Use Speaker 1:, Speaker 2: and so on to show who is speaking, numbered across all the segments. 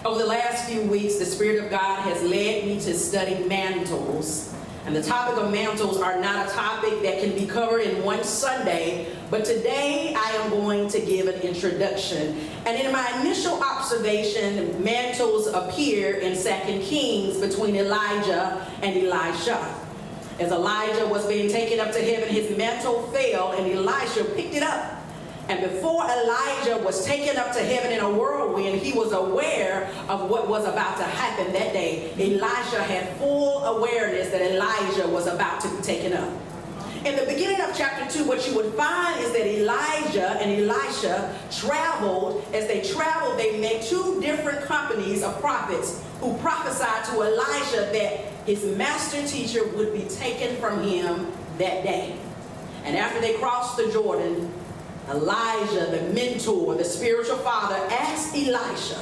Speaker 1: Over the last few weeks, the Spirit of God has led me to study mantles. And the topic of mantles are not a topic that can be covered in one Sunday, but today I am going to give an introduction. And in my initial observation, mantles appear in 2 Kings between Elijah and Elisha. As Elijah was being taken up to heaven, his mantle fell and Elisha picked it up. And before Elijah was taken up to heaven in a whirlwind, he was aware of what was about to happen that day. Elisha had full awareness that Elijah was about to be taken up. In the beginning of chapter 2, what you would find is that Elijah and Elisha traveled. As they traveled, they met two different companies of prophets who prophesied to Elisha that his master teacher would be taken from him that day. And after they crossed the Jordan, Elijah, the mentor, the spiritual father, asked Elisha,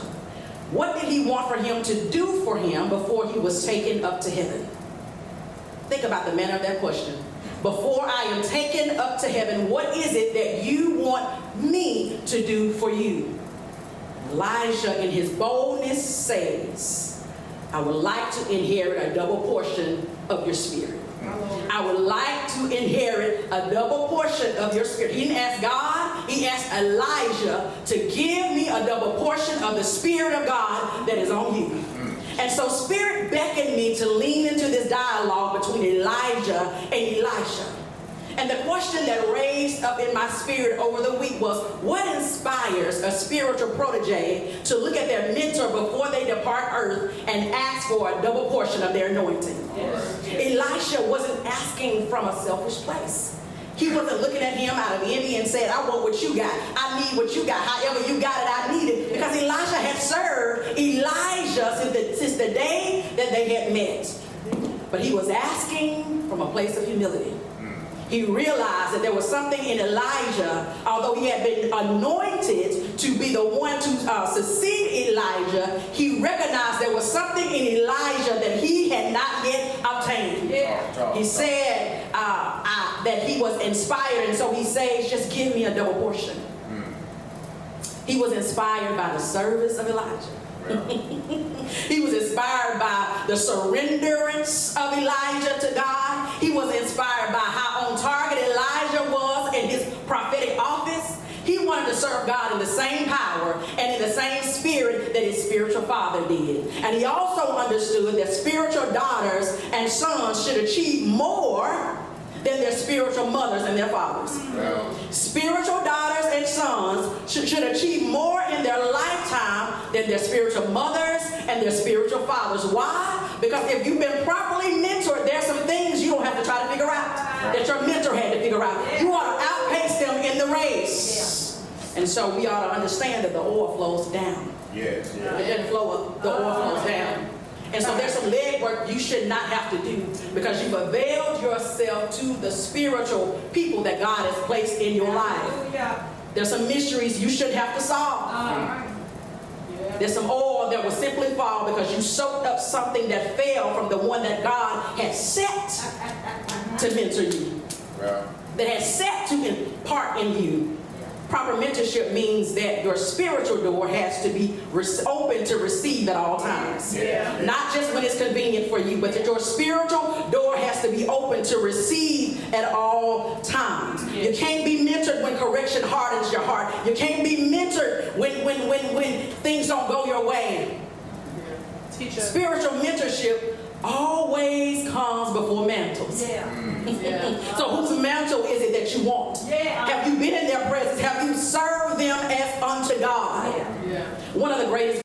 Speaker 1: what did he want for him to do for him before he was taken up to heaven? Think about the manner of that question. Before I am taken up to heaven, what is it that you want me to do for you? Elijah, in his boldness, says, I would like to inherit a double portion of your spirit. I would like to inherit a double portion of your spirit. He didn't ask God, he asked Elijah to give me a double portion of the Spirit of God that is on you. And so Spirit beckoned me to lean into this dialogue between Elijah and Elisha. And the question that raised up in my spirit over the week was, what inspires a spiritual protege to look at their mentor before they depart earth and ask for a double portion of their anointing? Yes. Elisha wasn't asking from a selfish place. He wasn't looking at him out of envy and said, I want what you got. I need what you got. However you got it, I need it. Because Elisha had served Elijah since the day that they had met. But he was asking from a place of humility. He realized that there was something in Elijah, although he had been anointed to be the one to succeed Elijah, he recognized there was something in Elijah that he had not yet obtained. Yeah. He said that he was inspired, and so he says, just give me a double portion. He was inspired by the service of Elijah. He was inspired by the surrenderance of Elijah to God. He was inspired by how on target Elijah was in his prophetic office. He wanted to serve God in the same power and in the same spirit that his spiritual father did. And he also understood that spiritual daughters and sons should achieve more than their spiritual mothers and their fathers. Wow. Spiritual daughters and sons should achieve more in their lifetime than their spiritual mothers and their spiritual fathers. Why? Because if you've been properly mentored, there are some things you don't have to try to figure out that your mentor had to figure out. You ought to outpace them in the race. Yeah. And so we ought to understand that the oil flows down. Yes. It doesn't flow up, the oil flows down. And so there's some leg work you should not have to do because you've availed yourself to the spiritual people that God has placed in your life. There's some mysteries you shouldn't have to solve. There's some oil that will simply fall because you soaked up something that fell from the one that God had set to mentor you. That has set to impart in you. Proper mentorship means that your spiritual door has to be open to receive at all times. Yeah. Not just when it's convenient for you, but that your spiritual door has to be open to receive at all times. Yeah. You can't be mentored when correction hardens your heart. You can't be mentored when things don't go your way. Teacher. Spiritual mentorship always comes before mantles. So whose mantle is it that you want? Have you been in their presence? Have you served them as unto God? One of the greatest